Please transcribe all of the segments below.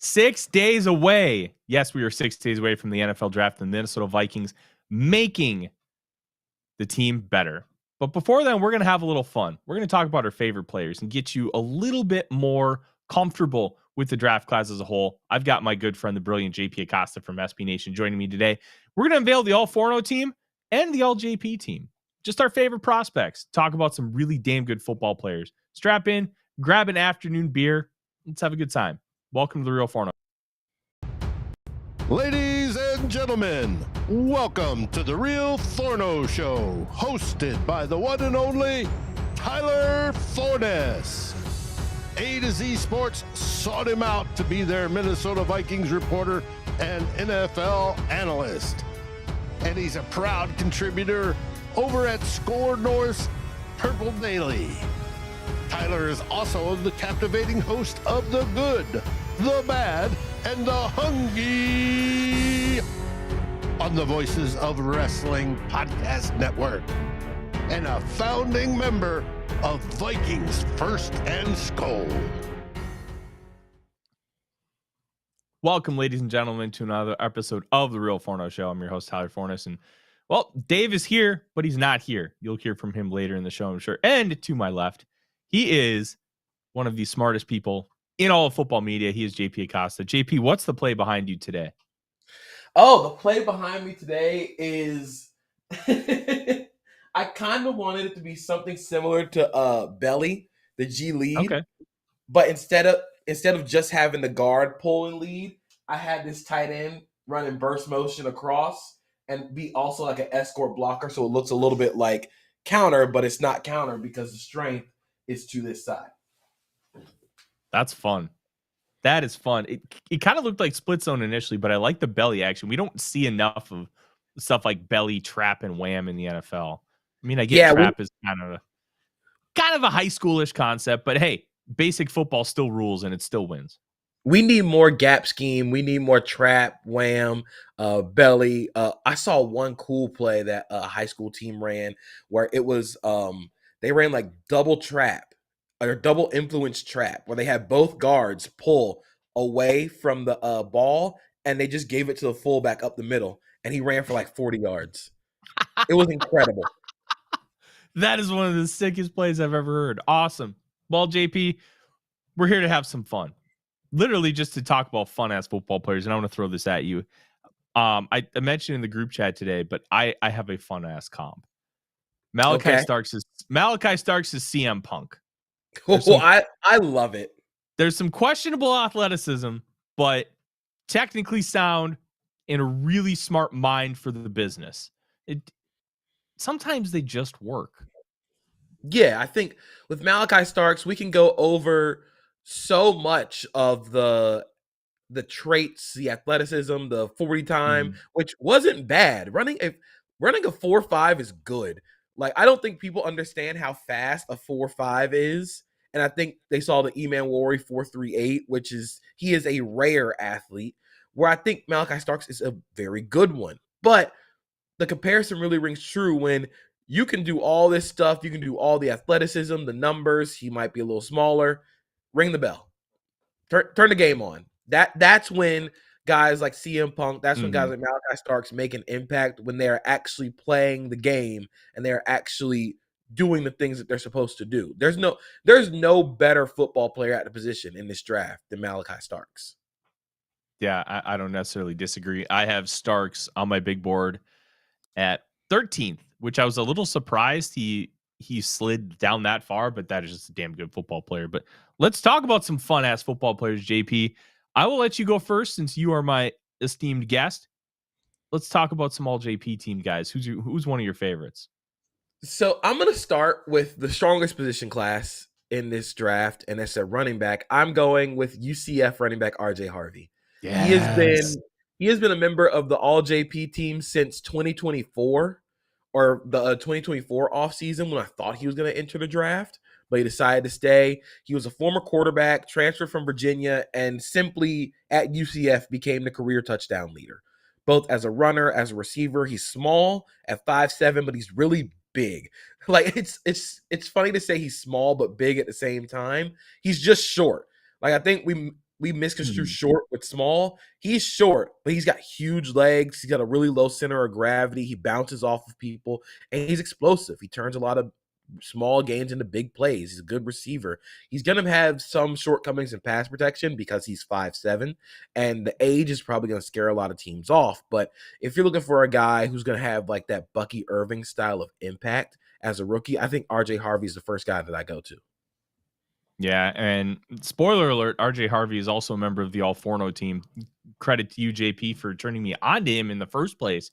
6 days away. Yes, we are 6 days away from the NFL draft and the Minnesota Vikings making the team better. But before then, we're going to have a little fun. We're going to talk about our favorite players and get you a little bit more comfortable with the draft class as a whole. I've got my good friend, the brilliant JP Acosta from SB Nation joining me today. We're going to unveil the All-Forno team and the All-JP team. Just our favorite prospects. Talk about some really damn good football players. Strap in, grab an afternoon beer. Let's have a good time. Welcome to the Real Forno. Ladies and gentlemen, welcome to the Real Forno Show, hosted by the one and only Tyler Forness. AtoZ Sports sought him out to be their Minnesota Vikings reporter and NFL analyst. And he's a proud contributor over at SKOL North's Purple Daily. Tyler is also the captivating host of The Good, The Bad, and The Hungry on the Voices of Wrestling Podcast Network, and a founding member of Vikings First and SKOL. Welcome, ladies and gentlemen, to another episode of the Real Forno Show. I'm your host, Tyler Forness, and well, Dave is here, but he's not here. You'll hear from him later in the show, I'm sure. And to my left, he is one of the smartest people in all of football media. He is JP Acosta. JP, what's the play behind you today? Oh, the play behind me today is I kind of wanted it to be something similar to Belly, the G lead. Okay. But instead of just having the guard pull and lead, I had this tight end running burst motion across and be also like an escort blocker, so it looks a little bit like counter, but it's not counter because the strength is to this side. That's fun. That is fun. It kind of looked like split zone initially, but I like the belly action. We don't see enough of stuff like belly, trap, and wham in the NFL. I mean, I get trap is kind of a high schoolish concept, but hey, basic football still rules and it still wins. We need more gap scheme. We need more trap, wham, belly. I saw one cool play that a high school team ran where it was they ran like double trap or double influence trap where they had both guards pull away from the ball and they just gave it to the fullback up the middle and he ran for like 40 yards. It was incredible. That is one of the sickest plays I've ever heard. Awesome. Well, JP, we're here to have some fun. Literally just to talk about fun-ass football players, and I want to throw this at you. I mentioned in the group chat today, but I have a fun-ass comp. Malachi Starks is CM Punk. I love it. There's some questionable athleticism, but technically sound and a really smart mind for the business. Sometimes they just work. Yeah, I think with Malachi Starks, we can go over so much of the traits, the athleticism, the 40 time, which wasn't bad. Running a 4.5 is good. Like, I don't think people understand how fast a 4.5 is. And I think they saw the E-Man Warrior 4.38, which is, he is a rare athlete, where I think Malachi Starks is a very good one. But the comparison really rings true when you can do all this stuff. You can do all the athleticism, the numbers. He might be a little smaller. Ring the bell. Turn the game on. That's when guys like CM Punk, that's when guys like Malachi Starks make an impact, when they're actually playing the game and they're actually doing the things that they're supposed to do. There's no better football player at the position in this draft than Malachi Starks. Yeah, I don't necessarily disagree. I have Starks on my big board at 13th, which I was a little surprised he slid down that far, but that is just a damn good football player. But let's talk about some fun-ass football players, JP. I will let you go first since you are my esteemed guest. Let's talk about some All-JP team guys. Who's one of your favorites? So I'm going to start with the strongest position class in this draft, and that's a running back. I'm going with UCF running back RJ Harvey. Yes. He has been a member of the All-JP team since 2024. Or the 2024 offseason when I thought he was going to enter the draft, but he decided to stay. He was a former quarterback, transferred from Virginia, and simply at UCF became the career touchdown leader. Both as a runner, as a receiver. He's small at 5'7", but he's really big. Like, it's funny to say he's small but big at the same time. He's just short. Like, I think we misconstrue short with small. He's short, but he's got huge legs. He's got a really low center of gravity. He bounces off of people, and he's explosive. He turns a lot of small gains into big plays. He's a good receiver. He's going to have some shortcomings in pass protection because he's 5'7", and the age is probably going to scare a lot of teams off. But if you're looking for a guy who's going to have like that Bucky Irving style of impact as a rookie, I think RJ Harvey is the first guy that I go to. Yeah, and spoiler alert, RJ Harvey is also a member of the All-Forno team. Credit to you, JP, for turning me on to him in the first place.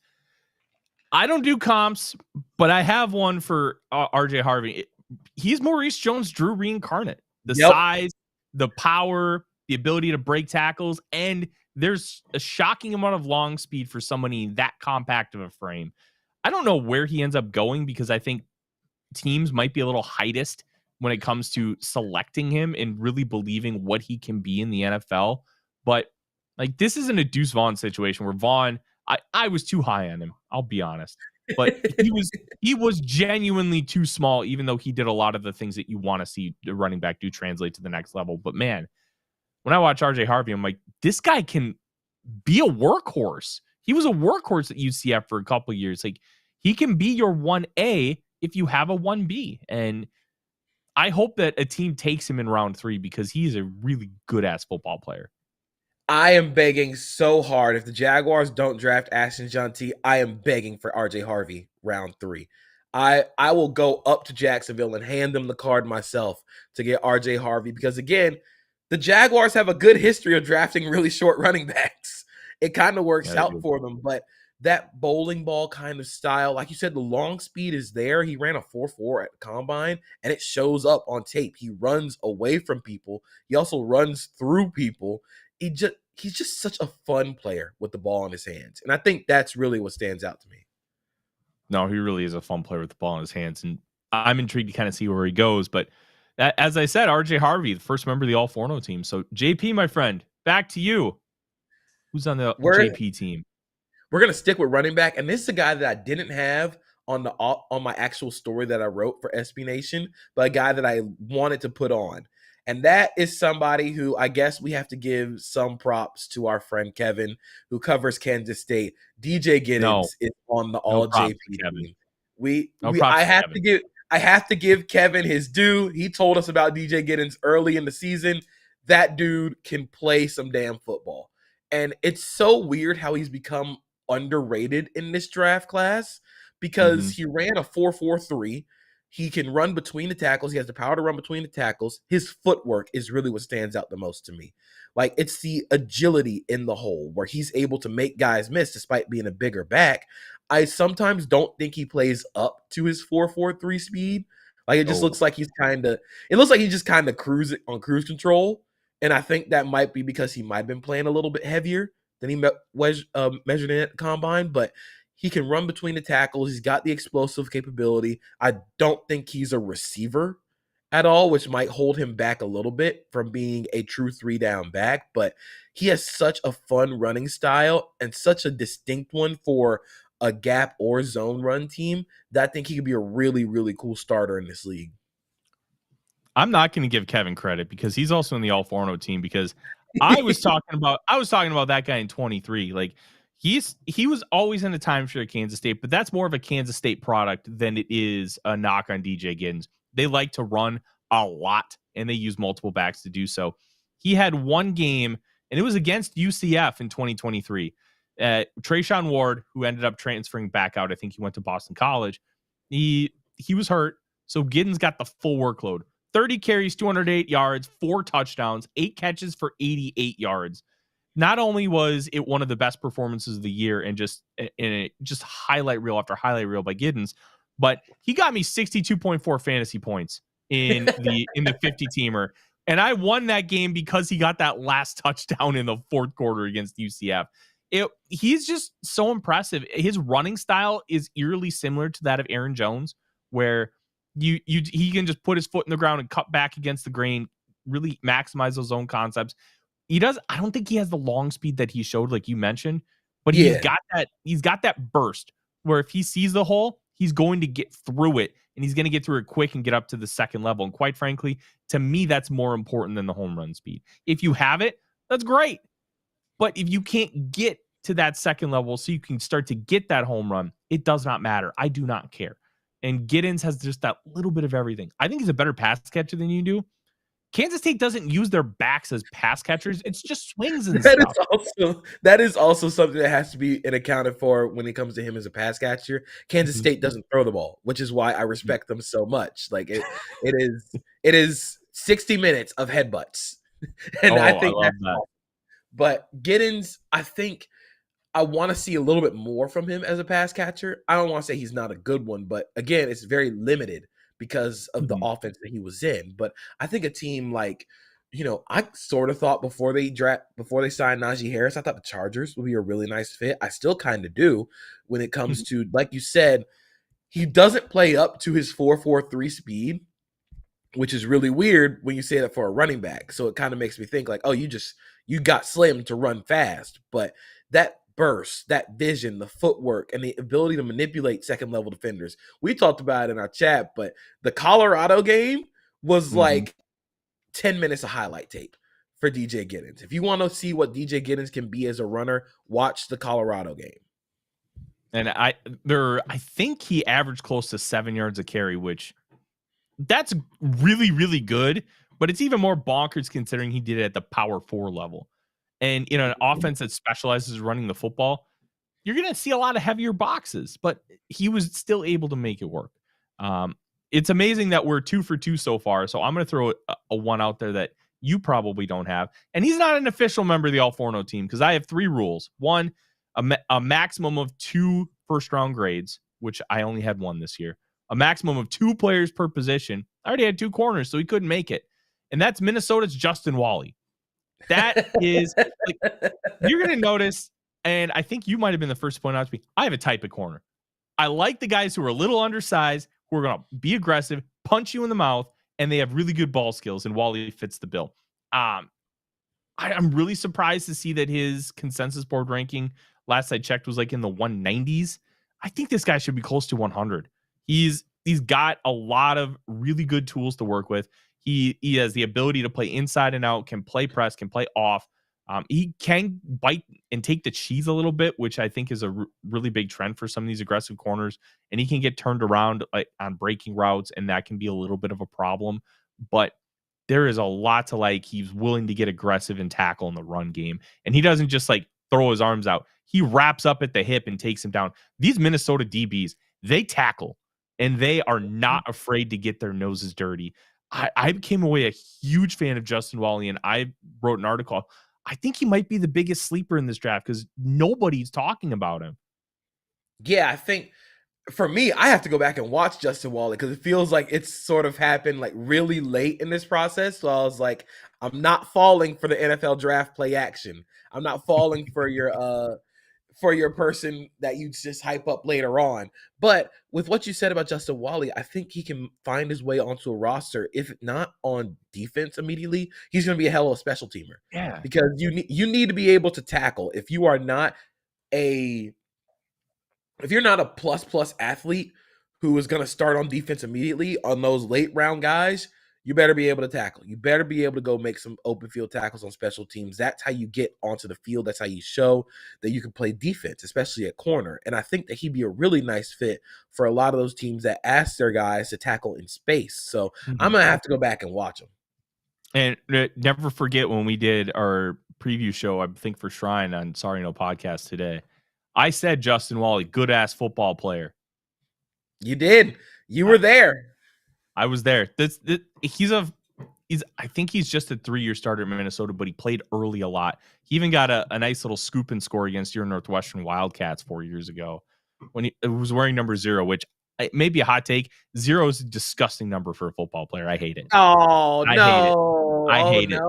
I don't do comps, but I have one for RJ Harvey. He's Maurice Jones-Drew reincarnate. The size, the power, the ability to break tackles, and there's a shocking amount of long speed for somebody that compact of a frame. I don't know where he ends up going because I think teams might be a little heightist when it comes to selecting him and really believing what he can be in the NFL. But like, this isn't a Deuce Vaughn situation where Vaughn, I was too high on him. I'll be honest, but he was genuinely too small, even though he did a lot of the things that you want to see the running back do translate to the next level. But man, when I watch RJ Harvey, I'm like, this guy can be a workhorse. He was a workhorse at UCF for a couple of years. Like, he can be your 1A if you have a 1B. And I hope that a team takes him in round 3 because he is a really good ass football player. I am begging so hard. If the Jaguars don't draft Ashton Jeanty, I am begging for RJ Harvey round 3. I will go up to Jacksonville and hand them the card myself to get RJ Harvey because, again, the Jaguars have a good history of drafting really short running backs. It kind of works out for them, but that bowling ball kind of style, like you said, the long speed is there. He ran a 4.4 at the combine, and it shows up on tape. He runs away from people. He also runs through people. He's just such a fun player with the ball in his hands. And I think that's really what stands out to me. No, he really is a fun player with the ball in his hands. And I'm intrigued to kind of see where he goes. But as I said, RJ Harvey, the first member of the All-Forno team. So JP, my friend, back to you. Who's on the JP team? We're going to stick with running back. And this is a guy that I didn't have on my actual story that I wrote for SB Nation, but a guy that I wanted to put on. And that is somebody who I guess we have to give some props to our friend Kevin, who covers Kansas State. DJ Giddens is on the All JP team. I have to give Kevin his due. He told us about DJ Giddens early in the season. That dude can play some damn football. And it's so weird how he's become underrated in this draft class because he ran a 4.43. He can run between the tackles. He has the power to run between the tackles. His footwork is really what stands out the most to me. Like, it's the agility in the hole where he's able to make guys miss despite being a bigger back. I sometimes don't think he plays up to his 4.43 speed. Like, it just looks like he's just kind of cruising on cruise control. And I think that might be because he might have been playing a little bit heavier than he measured in at the combine, but he can run between the tackles. He's got the explosive capability. I don't think he's a receiver at all, which might hold him back a little bit from being a true 3-down back, but he has such a fun running style and such a distinct one for a gap or zone run team that I think he could be a really, really cool starter in this league. I'm not going to give Kevin credit because he's also in the All-Forno team because I was talking about that guy in 23. Like, he was always in the timeshare at Kansas State, but that's more of a Kansas State product than it is a knock on DJ Giddens. They like to run a lot, and they use multiple backs to do so. He had one game, and it was against UCF in 2023. Trayshawn Ward, who ended up transferring back out, I think he went to Boston College. He was hurt, so Giddens got the full workload. 30 carries, 208 yards, 4 touchdowns, 8 catches for 88 yards. Not only was it one of the best performances of the year and just highlight reel after highlight reel by Giddens, but he got me 62.4 fantasy points in the 50-teamer. And I won that game because he got that last touchdown in the fourth quarter against UCF. He's just so impressive. His running style is eerily similar to that of Aaron Jones, where he can just put his foot in the ground and cut back against the grain, really maximize those own concepts. I don't think he has the long speed that he showed, like you mentioned, but he's got that burst where if he sees the hole, he's going to get through it, and he's going to get through it quick and get up to the second level. And quite frankly, to me, that's more important than the home run speed. If you have it, That's great. But if you can't get to that second level so you can start to get that home run, it does not matter. I do not care. And Giddens has just that little bit of everything. I think he's a better pass catcher than you do. Kansas State doesn't use their backs as pass catchers. It's just swings and stuff. That is also something that has to be accounted for when it comes to him as a pass catcher. Kansas State doesn't throw the ball, which is why I respect them so much. Like it is 60 minutes of headbutts. And I think that's awesome. But Giddens, I think I want to see a little bit more from him as a pass catcher. I don't want to say he's not a good one, but again, it's very limited because of the offense that he was in. But I think a team like, I sort of thought before they signed Najee Harris, I thought the Chargers would be a really nice fit. I still kind of do when it comes to, like you said, he doesn't play up to his 4.43 speed, which is really weird when you say that for a running back. So it kind of makes me think like, oh, you got slim to run fast. But that burst, that vision, the footwork, and the ability to manipulate second level defenders. We talked about it in our chat, but the Colorado game was like 10 minutes of highlight tape for DJ Giddens. If you want to see what DJ Giddens can be as a runner, watch the Colorado game. And I think he averaged close to 7 yards a carry, which that's really, really good, but it's even more bonkers considering he did it at the power 4 level. And in an offense that specializes running the football, you're going to see a lot of heavier boxes, but he was still able to make it work. It's amazing that we're 2 for 2 so far. So I'm going to throw a one out there that you probably don't have. And he's not an official member of the All-Forno team because I have 3 rules. 1, a maximum of 2 first-round grades, which I only had 1 this year. A maximum of 2 players per position. I already had 2 corners, so he couldn't make it. And that's Minnesota's Justin Wally. That is, like, you're going to notice, and I think you might have been the first to point out to me, I have a type of corner. I like the guys who are a little undersized, who are going to be aggressive, punch you in the mouth, and they have really good ball skills, and Wally fits the bill. I'm really surprised to see that his consensus board ranking, last I checked, was like in the 190s. I think this guy should be close to 100. He's got a lot of really good tools to work with. He has the ability to play inside and out, can play press, can play off. He can bite and take the cheese a little bit, which I think is a really big trend for some of these aggressive corners. And he can get turned around like on breaking routes, and that can be a little bit of a problem. But there is a lot to like. He's willing to get aggressive and tackle in the run game. And he doesn't just like throw his arms out. He wraps up at the hip and takes him down. These Minnesota DBs, they tackle, and they are not afraid to get their noses dirty. I came away a huge fan of Justin Wally, and I wrote an article. I think he might be the biggest sleeper in this draft because nobody's talking about him. Yeah, I think for me, I have to go back and watch Justin Wally because it feels like it's sort of happened like really late in this process. So I was like, I'm not falling for the NFL draft play action. I'm not falling for your person that you just hype up later on. But with what you said about Justin Wally, I think he can find his way onto a roster. If not on defense immediately, he's going to be a hell of a special teamer. Yeah. Because you need to be able to tackle. If you're not a plus athlete who is going to start on defense immediately on those late round guys, you better be able to tackle. You better be able to go make some open field tackles on special teams. That's how you get onto the field. That's how you show that you can play defense, especially at corner. And I think that he'd be a really nice fit for a lot of those teams that ask their guys to tackle in space. So I'm going to have to go back and watch him. And never forget when we did our preview show, I think for Shrine on Sorry No Podcast today, I said Justin Wally, good-ass football player. You did. You were there. I was there. I think he's just a 3-year starter in Minnesota, but he played early a lot. He even got a nice little scoop and score against your Northwestern Wildcats 4 years ago when he was wearing number 0, which may be a hot take. 0 is a disgusting number for a football player. I hate it. Oh, I hate it.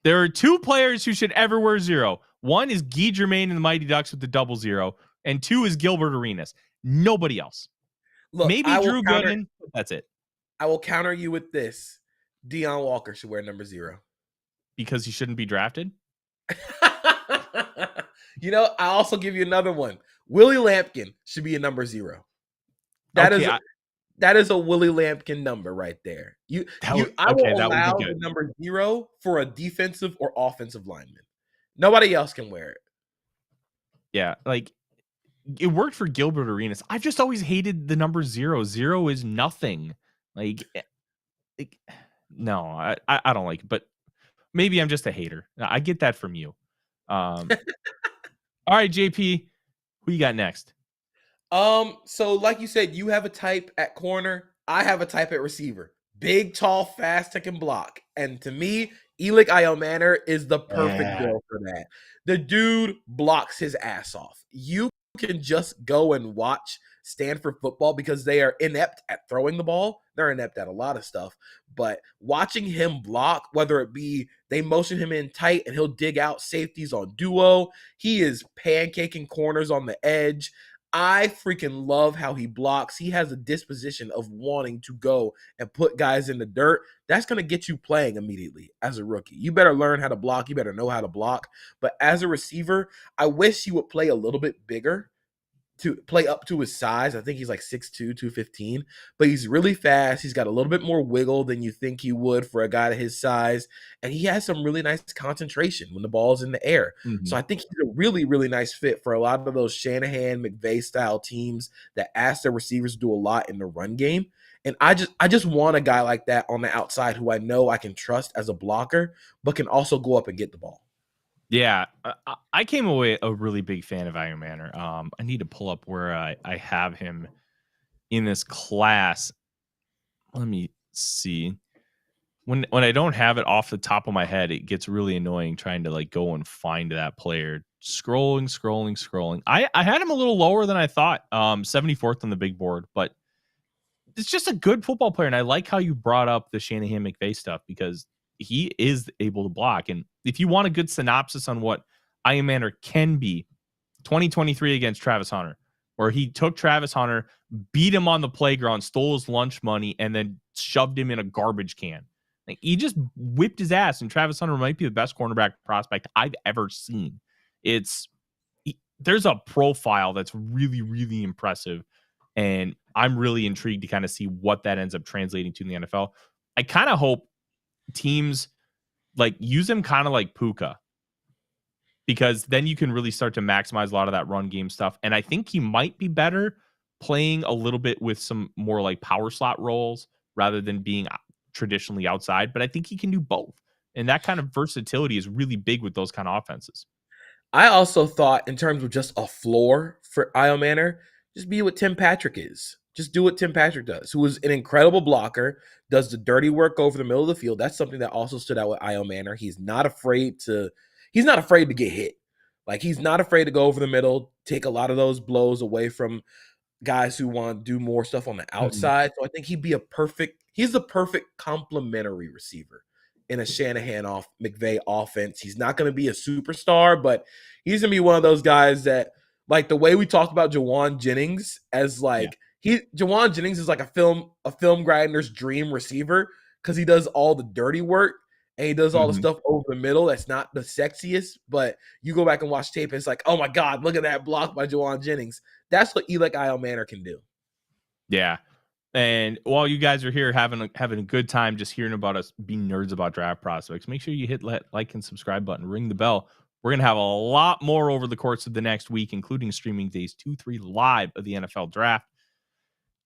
There are 2 players who should ever wear 0. One is Guy Germain and the Mighty Ducks with the 00, and 2 is Gilbert Arenas. Nobody else. Look, maybe Drew Gooden. That's it. I will counter you with this. Deion Walker should wear number 0. Because he shouldn't be drafted? I also give you another one. Willie Lampkin should be a number 0. That is a Willie Lampkin number right there. I will That would allow be the good. number 0 for a defensive or offensive lineman. Nobody else can wear it. Yeah, like it worked for Gilbert Arenas. I've just always hated the number 0. 0 is nothing. Like no, I don't like it, but maybe I'm just a hater. I get that from you. All right, JP, who you got next? So like you said, you have a type at corner. I have a type at receiver. Big, tall, fast, that can block. And to me, Elic Iomanner is the perfect bill for that. The dude blocks his ass off. You can just go and watch Stanford football because they are inept at throwing the ball. They're inept at a lot of stuff. But watching him block, whether it be they motion him in tight and he'll dig out safeties on duo, he is pancaking corners on the edge. I freaking love how he blocks. He has a disposition of wanting to go and put guys in the dirt. That's going to get you playing immediately as a rookie. You better learn how to block. You better know how to block. But as a receiver, I wish he would play a little bit bigger to play up to his size. I think he's like 6'2", 215, but he's really fast. He's got a little bit more wiggle than you think he would for a guy his size, and he has some really nice concentration when the ball's in the air. Mm-hmm. So I think he's a really, really nice fit for a lot of those Shanahan, McVay style teams that ask their receivers to do a lot in the run game. And I just want a guy like that on the outside who I know I can trust as a blocker, but can also go up and get the ball. Yeah, I came away a really big fan of Iomanner. I need to pull up where I have him in this class. Let me see. When I don't have it off the top of my head, it gets really annoying trying to like go and find that player. Scrolling. I had him a little lower than I thought. 74th on the big board, but it's just a good football player. And I like how you brought up the Shanahan McVay stuff because he is able to block. And if you want a good synopsis on what Iomanner can be, 2023 against Travis Hunter, where he took Travis Hunter, beat him on the playground, stole his lunch money, and then shoved him in a garbage can. Like, he just whipped his ass, and Travis Hunter might be the best cornerback prospect I've ever seen. There's a profile that's really, really impressive, and I'm really intrigued to kind of see what that ends up translating to in the NFL. I kind of hope teams like use him kind of like Puka, because then you can really start to maximize a lot of that run game stuff. And I think he might be better playing a little bit with some more like power slot roles rather than being traditionally outside. But I think he can do both. And that kind of versatility is really big with those kind of offenses. I also thought in terms of just a floor for Iomanner, just be what Tim Patrick is. Just do what Tim Patrick does, who is an incredible blocker, does the dirty work over the middle of the field. That's something that also stood out with Iomanner. He's not afraid to get hit. Like, he's not afraid to go over the middle, take a lot of those blows away from guys who want to do more stuff on the outside. So I think he's the perfect complementary receiver in a Shanahan McVay offense. He's not going to be a superstar, but he's going to be one of those guys that, like the way we talked about Jawan Jennings as Jawan Jennings is like a film grinder's dream receiver because he does all the dirty work and he does all the stuff over the middle. That's not the sexiest, but you go back and watch tape and it's like, oh my God, look at that block by Jawan Jennings. That's what Elic Iomanner can do. Yeah. And while you guys are here having a good time just hearing about us being nerds about draft prospects, make sure you hit like and subscribe button, ring the bell. We're going to have a lot more over the course of the next week, including streaming days 2-3 live of the NFL draft.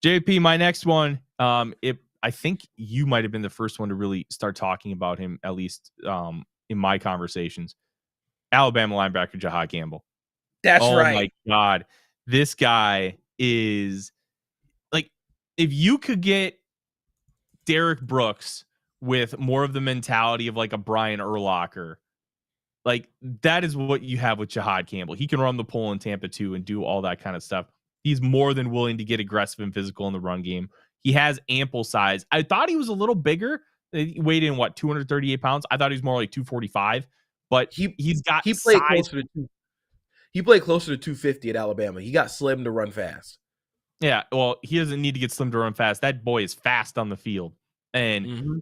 JP, my next one, I think you might have been the first one to really start talking about him, at least in my conversations. Alabama linebacker Jahad Campbell. That's right. Oh my God. This guy is like, if you could get Derek Brooks with more of the mentality of like a Brian Urlacher, like that is what you have with Jahad Campbell. He can run the pole in Tampa too and do all that kind of stuff. He's more than willing to get aggressive and physical in the run game. He has ample size. I thought he was a little bigger. He weighed in 238 pounds. I thought he was more like 245, but he played closer to 250 at Alabama. He got slim to run fast. Yeah, well, he doesn't need to get slim to run fast. That boy is fast on the field. And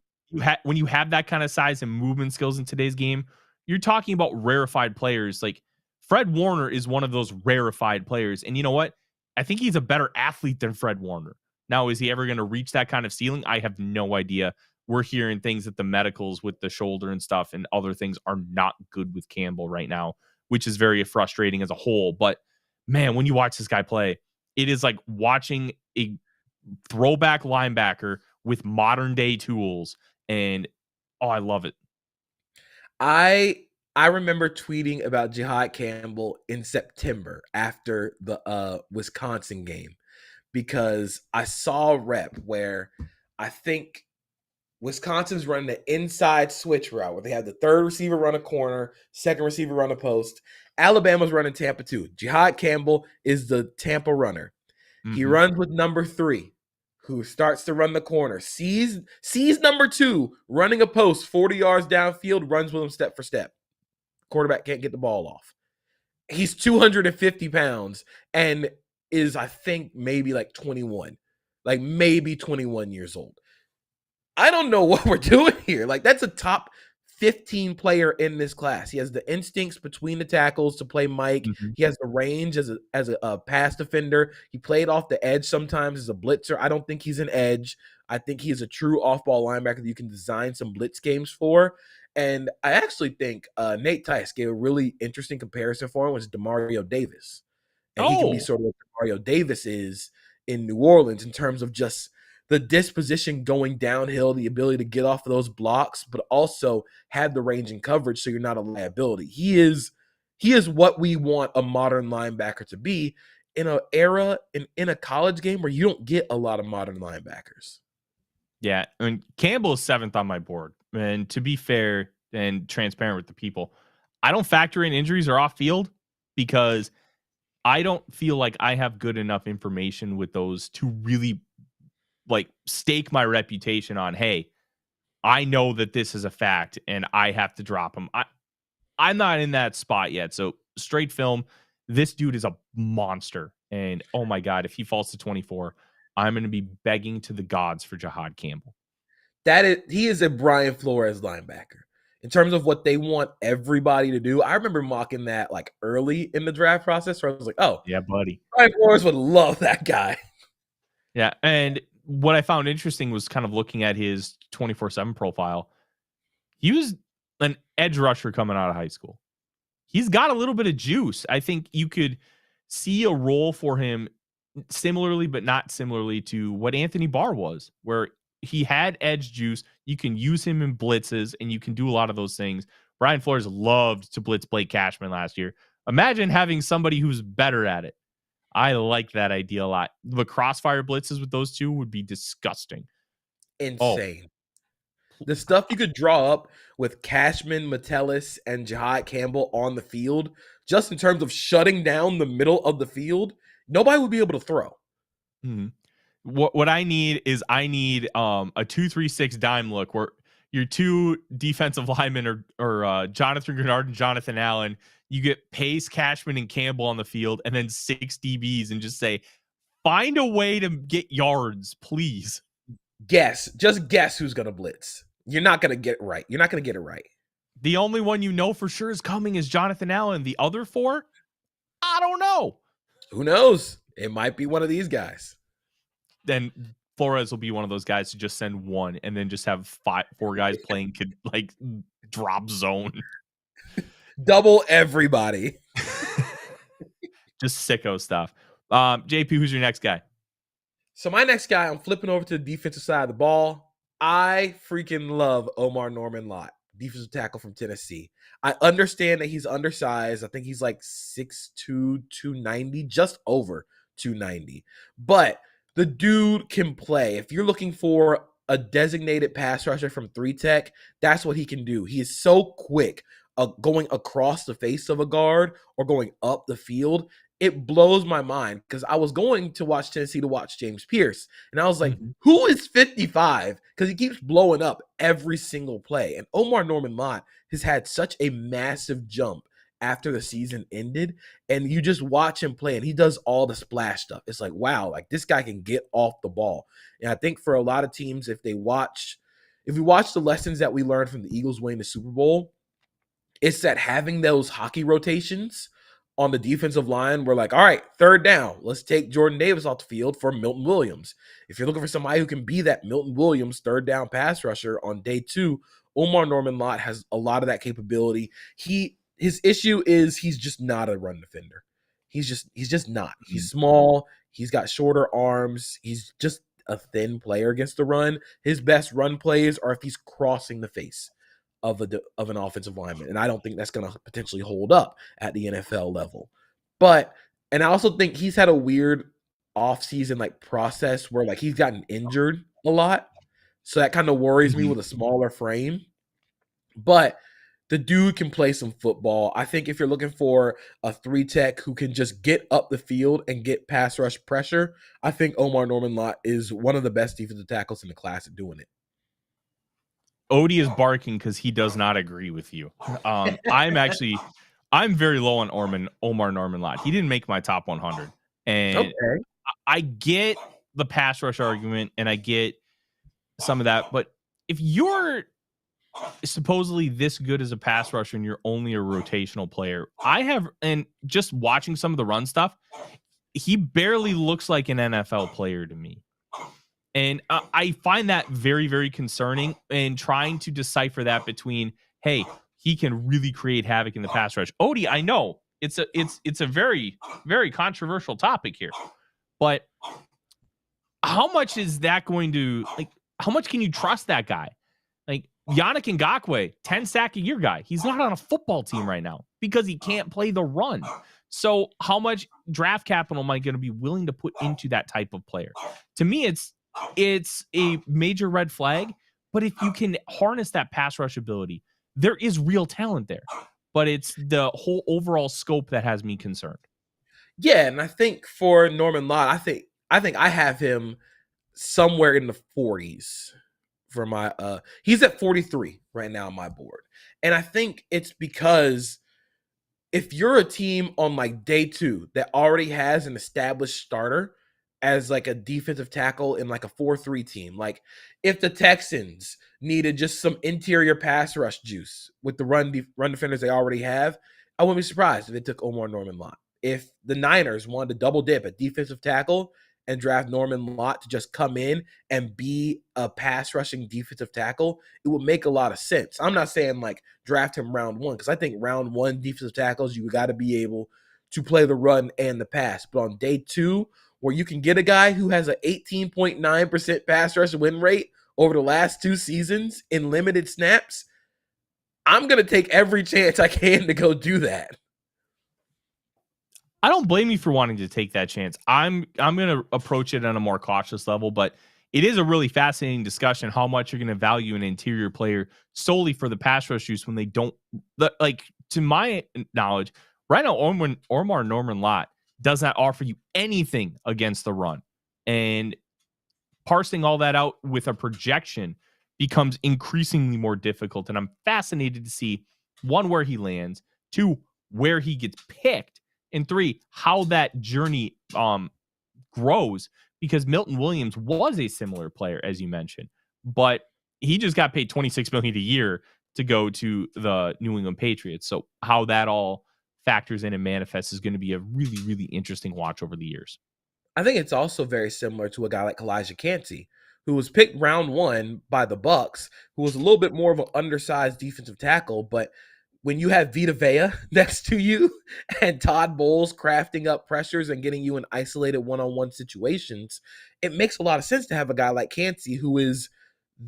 when you have that kind of size and movement skills in today's game, you're talking about rarefied players. Like Fred Warner is one of those rarefied players. And you know what? I think he's a better athlete than Fred Warner. Now, is he ever going to reach that kind of ceiling? I have no idea. We're hearing things that the medicals with the shoulder and stuff and other things are not good with Campbell right now, which is very frustrating as a whole. But man, when you watch this guy play, it is like watching a throwback linebacker with modern day tools. And I love it. I remember tweeting about Jihad Campbell in September after the Wisconsin game, because I saw a rep where I think Wisconsin's running the inside switch route where they have the third receiver run a corner, second receiver run a post. Alabama's running Tampa 2. Jihad Campbell is the Tampa runner. He runs with number 3, who starts to run the corner, sees number 2 running a post 40 yards downfield, runs with him step for step. Quarterback can't get the ball off. He's 250 pounds and is, I think, maybe like 21. Like maybe 21 years old. I don't know what we're doing here. Like, that's a top 15 player in this class. He has the instincts between the tackles to play Mike. He has the range as a pass defender. He played off the edge sometimes as a blitzer. I don't think he's an edge. I think he is a true off-ball linebacker that you can design some blitz games for. And I actually think Nate Tice gave a really interesting comparison for him, was Demario Davis. And he can be sort of what Demario Davis is in New Orleans in terms of just the disposition going downhill, the ability to get off of those blocks, but also have the range and coverage so you're not a liability. He is what we want a modern linebacker to be in an era, in a college game where you don't get a lot of modern linebackers. Yeah, and Campbell is 7th on my board. And to be fair and transparent with the people, I don't factor in injuries or off field because I don't feel like I have good enough information with those to really like stake my reputation on, hey, I know that this is a fact and I have to drop him. I'm not in that spot yet. So straight film, this dude is a monster. And oh my God, if he falls to 24, I'm going to be begging to the gods for Jihad Campbell. He is a Brian Flores linebacker in terms of what they want everybody to do. I remember mocking that like early in the draft process where I was like, oh yeah, buddy, Brian Flores would love that guy. Yeah. And what I found interesting was kind of looking at his 24/7 profile. He was an edge rusher coming out of high school. He's got a little bit of juice. I think you could see a role for him similarly, but not similarly to what Anthony Barr was, where he had edge juice. You can use him in blitzes and you can do a lot of those things. Brian Flores loved to blitz Blake Cashman last year. Imagine having somebody who's better at it. I like that idea a lot. The crossfire blitzes with those two would be disgusting. Insane. The stuff you could draw up with Cashman, Metellus, and Jihad Campbell on the field, just in terms of shutting down the middle of the field, nobody would be able to throw. What I need is a 2-3-6 dime look where your two defensive linemen are Jonathan Grenard and Jonathan Allen. You get Pace, Cashman, and Campbell on the field, and then 6 DBs, and just say, find a way to get yards, please. Just guess who's going to blitz. You're not going to get it right. You're not going to get it right. The only one you know for sure is coming is Jonathan Allen. The other 4, I don't know. Who knows? It might be one of these guys. Then Flores will be one of those guys to just send one and then just have 4 guys playing like drop zone. Double everybody. Just sicko stuff. JP, who's your next guy? So my next guy, I'm flipping over to the defensive side of the ball. I freaking love Omar Norman Lott, defensive tackle from Tennessee. I understand that he's undersized. I think he's like 6'2", 290, just over 290. But the dude can play. If you're looking for a designated pass rusher from 3-Tech, that's what he can do. He is so quick. Going across the face of a guard or going up the field, it blows my mind because I was going to watch Tennessee to watch James Pierce. And I was like, who is 55? Because he keeps blowing up every single play. And Omar Norman Lott has had such a massive jump after the season ended. And you just watch him play and he does all the splash stuff. It's like, wow, like this guy can get off the ball. And I think for a lot of teams, if we watch the lessons that we learned from the Eagles winning the Super Bowl, it's that having those hockey rotations on the defensive line, we're like, all right, third down, let's take Jordan Davis off the field for Milton Williams. If you're looking for somebody who can be that Milton Williams third down pass rusher on day 2, Omar Norman-Lott has a lot of that capability. His issue is he's just not a run defender. He's just not. He's small. He's got shorter arms. He's just a thin player against the run. His best run plays are if he's crossing the face of an offensive lineman, and I don't think that's going to potentially hold up at the NFL level. And I also think he's had a weird offseason like process where like he's gotten injured a lot, so that kind of worries me with a smaller frame. But the dude can play some football. I think if you're looking for a 3-tech who can just get up the field and get pass rush pressure, I think Omar Norman-Lott is one of the best defensive tackles in the class at doing it. Odie is barking because he does not agree with you. I'm very low on Omar Norman-Lott. He didn't make my top 100. And okay. I get the pass rush argument and I get some of that, but if you're supposedly this good as a pass rusher and you're only a rotational player, and just watching some of the run stuff, he barely looks like an NFL player to me. And I find that very, very concerning, and trying to decipher that between, hey, he can really create havoc in the pass rush. Odie, I know it's a very, very controversial topic here, but how much is that going to, like, how much can you trust that guy? Like, Yannick Ngakoue, 10 sack a year guy. He's not on a football team right now because he can't play the run. So how much draft capital am I going to be willing to put into that type of player? To me, it's a major red flag, but if you can harness that pass rush ability, there is real talent there, but it's the whole overall scope that has me concerned. Yeah. And I think for Norman-Lott, I think I have him somewhere in the 40s. For my he's at 43 right now on my board. And I think it's because if you're a team on like day 2 that already has an established starter as like a defensive tackle in like a 4-3 team, like if the Texans needed just some interior pass rush juice with the run defenders they already have, I wouldn't be surprised if they took Omar Norman-Lott. If the Niners wanted to double dip at defensive tackle and draft Norman-Lott to just come in and be a pass rushing defensive tackle, it would make a lot of sense. I'm not saying like draft him round 1, because I think round 1 defensive tackles, you got to be able to play the run and the pass. But on day 2, where you can get a guy who has an 18.9% pass rush win rate over the last 2 seasons in limited snaps, I'm going to take every chance I can to go do that. I don't blame you for wanting to take that chance. I'm going to approach it on a more cautious level, but it is a really fascinating discussion how much you're going to value an interior player solely for the pass rush use when they don't, like, to my knowledge, right now, Omar Norman-Lott does not offer you anything against the run. And parsing all that out with a projection becomes increasingly more difficult. And I'm fascinated to see, 1, where he lands, 2, where he gets picked, and 3, how that journey grows, because Milton Williams was a similar player, as you mentioned, but he just got paid $26 million a year to go to the New England Patriots. So how that all factors in and manifests is going to be a really, really interesting watch over the years. I think it's also very similar to a guy like Elijah Cansey, who was picked round 1 by the Bucs, who was a little bit more of an undersized defensive tackle, but when you have Vita Vea next to you and Todd Bowles crafting up pressures and getting you in isolated one-on-one situations, it makes a lot of sense to have a guy like Cansey, who is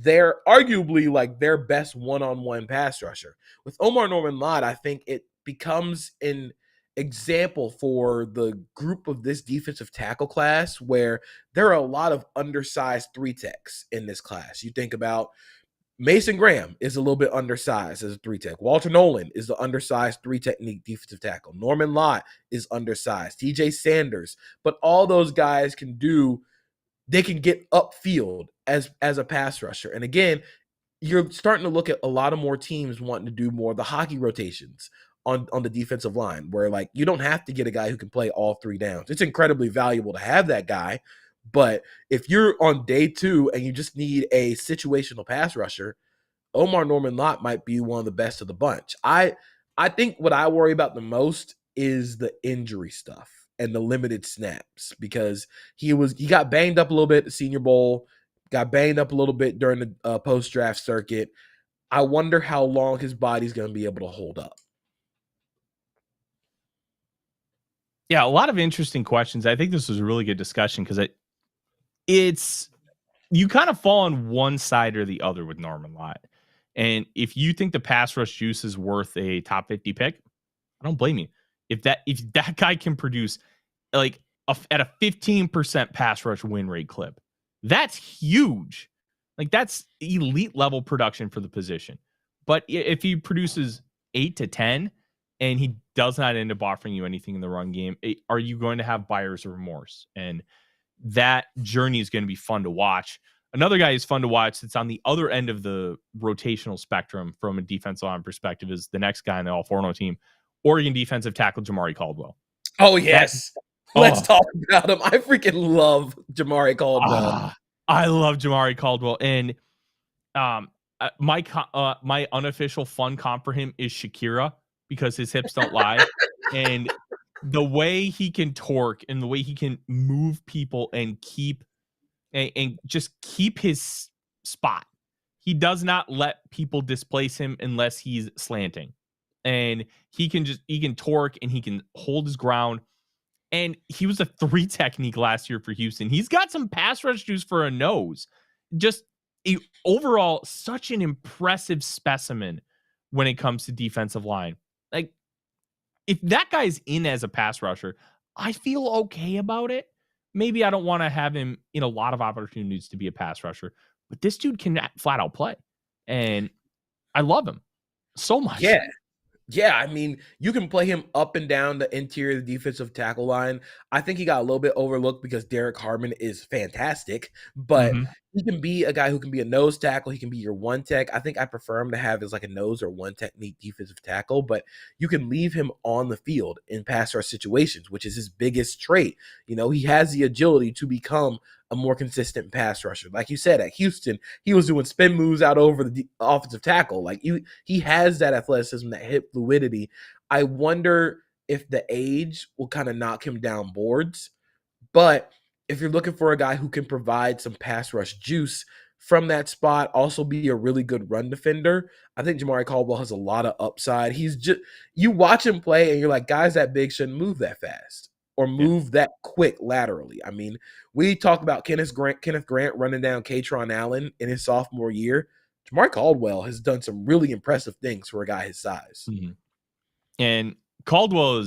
arguably like their best one-on-one pass rusher. With Omar Norman-Lott, I think it becomes an example for the group of this defensive tackle class where there are a lot of undersized 3-techs in this class. You think about Mason Graham is a little bit undersized as a 3-tech. Walter Nolan is the undersized 3-technique defensive tackle. Norman-Lott is undersized. TJ Sanders. But all those guys can get upfield as a pass rusher. And again, you're starting to look at a lot of more teams wanting to do more of the hockey rotations on the defensive line, where like you don't have to get a guy who can play all 3 downs. It's incredibly valuable to have that guy. But if you're on day 2 and you just need a situational pass rusher, Omar Norman-Lott might be one of the best of the bunch. I think what I worry about the most is the injury stuff and the limited snaps, because he got banged up a little bit at the Senior Bowl, got banged up a little bit during the post-draft circuit. I wonder how long his body's going to be able to hold up. Yeah, a lot of interesting questions. I think this was a really good discussion because it's you kind of fall on one side or the other with Norman Lott. And if you think the pass rush juice is worth a top 50 pick, I don't blame you. If that guy can produce like at a 15% pass rush win rate clip, that's huge. Like that's elite level production for the position. But if he produces 8 to 10 and he does not end up offering you anything in the run game, are you going to have buyer's remorse? And that journey is going to be fun to watch. Another guy who's fun to watch that's on the other end of the rotational spectrum from a defensive line perspective is the next guy in the All-Forno team, Oregon defensive tackle Jamari Caldwell. Oh, yes. Let's talk about him. I freaking love Jamari Caldwell. I love Jamari Caldwell. And my unofficial fun comp for him is Shakira, because his hips don't lie. And the way he can torque and the way he can move people and just keep his spot. He does not let people displace him unless he's slanting. And he can torque and he can hold his ground. And he was a 3 technique last year for Houston. He's got some pass rush juice for a nose. Just overall, such an impressive specimen when it comes to defensive line. Like, if that guy's in as a pass rusher, I feel okay about it. Maybe I don't want to have him in a lot of opportunities to be a pass rusher, but this dude can flat out play. And I love him so much. Yeah. Yeah, I mean, you can play him up and down the interior of the defensive tackle line. I think he got a little bit overlooked because Derek Harmon is fantastic, but he can be a guy who can be a nose tackle. He can be your one tech. I think I prefer him to have as like a nose or one technique defensive tackle, but you can leave him on the field in pass rush situations, which is his biggest trait. You know, he has the agility to become a more consistent pass rusher. Like you said, at Houston, he was doing spin moves out over the offensive tackle. Like he has that athleticism, that hip fluidity. I wonder if the age will kind of knock him down boards. But if you're looking for a guy who can provide some pass rush juice from that spot, also be a really good run defender, I think Jamari Caldwell has a lot of upside. He's just, you watch him play and you're like, guys that big shouldn't move that fast or move that quick laterally. I mean, we talk about Kenneth Grant running down Katron Allen in his sophomore year. Jamari Caldwell has done some really impressive things for a guy his size. And Caldwell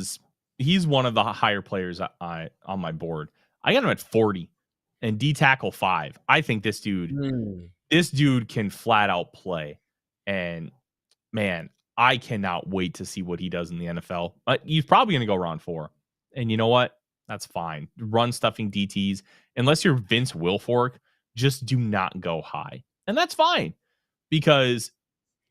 he's one of the higher players on my board. I got him at 40 and D tackle 5. I think this dude can flat out play. And man, I cannot wait to see what he does in the NFL. He's probably going to go round 4. And you know what? That's fine. Run stuffing DTs. Unless you're Vince Wilfork, just do not go high. And that's fine. Because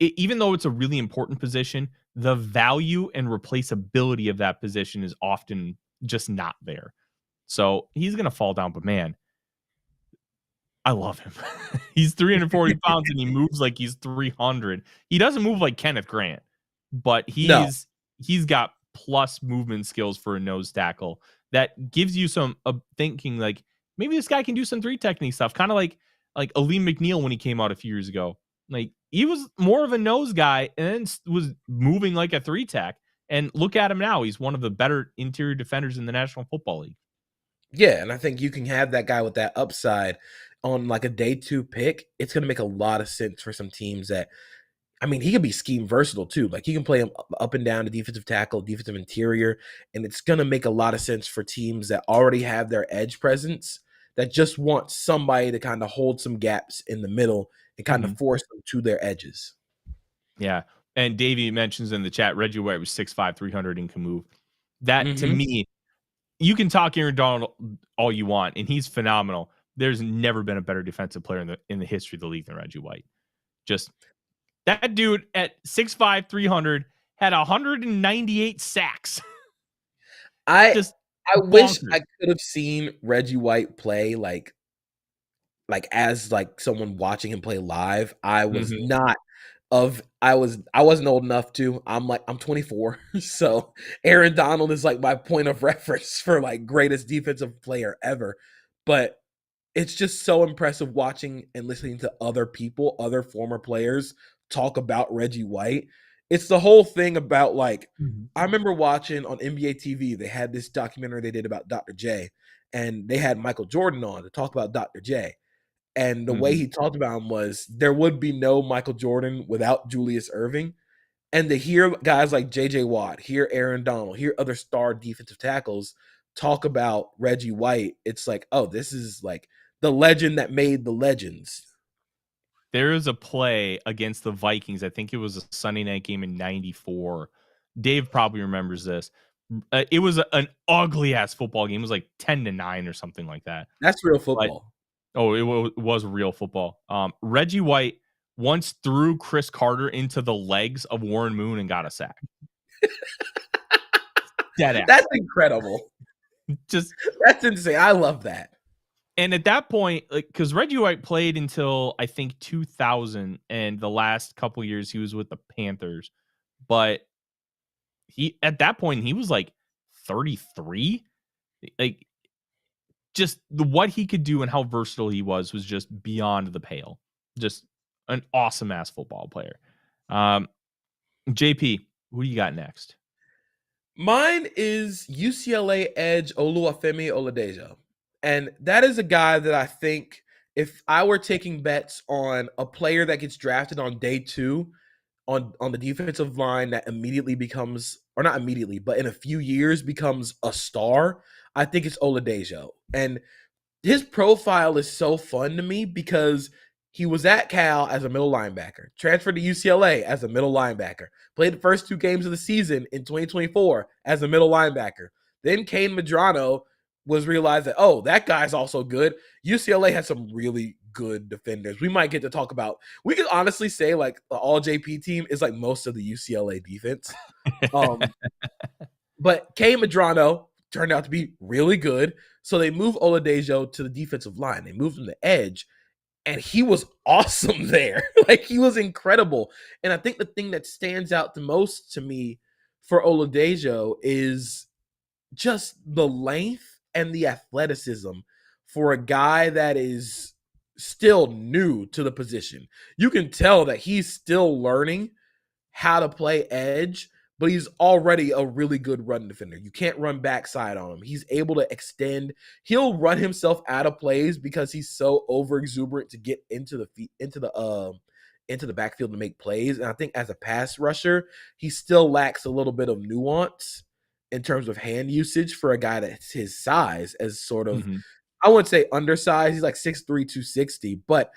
even though it's a really important position, the value and replaceability of that position is often just not there. So he's going to fall down. But man, I love him. He's 340 pounds and he moves like he's 300. He doesn't move like Kenneth Grant, but he's got plus movement skills for a nose tackle that gives you some thinking like maybe this guy can do some 3 technique stuff, kind of like Aleem McNeil when he came out a few years ago. Like he was more of a nose guy and then was moving like a 3 tech. And look at him now; he's one of the better interior defenders in the National Football League. Yeah, and I think you can have that guy with that upside on like a day 2 pick. It's going to make a lot of sense for some teams that. I mean, he can be scheme versatile too. Like he can play him up and down the defensive tackle, defensive interior, and it's going to make a lot of sense for teams that already have their edge presence that just want somebody to kind of hold some gaps in the middle and kind of force them to their edges. Yeah. And Davey mentions in the chat, Reggie White was 6'5", 300 and can move. That to me, you can talk Aaron Donald all you want, and he's phenomenal. There's never been a better defensive player in the history of the league than Reggie White. Just that dude at 6'5", 300 had 198 sacks. I wish I could have seen Reggie White play like as like someone watching him play live. I was not I wasn't old enough to. I'm 24. So Aaron Donald is like my point of reference for like greatest defensive player ever. But it's just so impressive watching and listening to other people, other former players talk about Reggie White. It's the whole thing about like, I remember watching on NBA TV, they had this documentary they did about Dr. J, and they had Michael Jordan on to talk about Dr. J. And the way he talked about him was there would be no Michael Jordan without Julius Erving. And to hear guys like JJ Watt, hear Aaron Donald, hear other star defensive tackles talk about Reggie White, it's like, oh, this is like the legend that made the legends. There is a play against the Vikings. I think it was a Sunday night game in '94. Dave probably remembers this. It was an ugly ass football game. It was like 10-9 or something like that. That's real football. It was real football. Reggie White once threw Chris Carter into the legs of Warren Moon and got a sack. Dead ass. That's incredible. That's insane. I love that. And at that point, like, because Reggie White played until I think 2000, and the last couple years he was with the Panthers, but at that point he was like 33. Like, just what he could do and how versatile he was just beyond the pale. Just an awesome ass football player. JP, who do you got next? Mine is UCLA edge Oluwafemi Oladejo. And that is a guy that I think if I were taking bets on a player that gets drafted on day 2 on the defensive line that immediately becomes, or not immediately, but in a few years becomes a star, I think it's Oladejo. And his profile is so fun to me because he was at Cal as a middle linebacker, transferred to UCLA as a middle linebacker, played the first 2 games of the season in 2024 as a middle linebacker. Then Kane Medrano was realized that, oh, that guy's also good. UCLA has some really good defenders. We might get to talk about, we could honestly say like the all JP team is like most of the UCLA defense. But Kane Medrano turned out to be really good. So they moved Oladejo to the defensive line. They moved him to edge. And he was awesome there. Like, he was incredible. And I think the thing that stands out the most to me for Oladejo is just the length and the athleticism for a guy that is still new to the position. You can tell that he's still learning how to play edge, but he's already a really good run defender. You can't run backside on him. He's able to extend. He'll run himself out of plays because he's so over exuberant to get into the backfield to make plays. And I think as a pass rusher, he still lacks a little bit of nuance in terms of hand usage for a guy that's his size, as sort of, I wouldn't say undersized. He's like 6'3", 260, but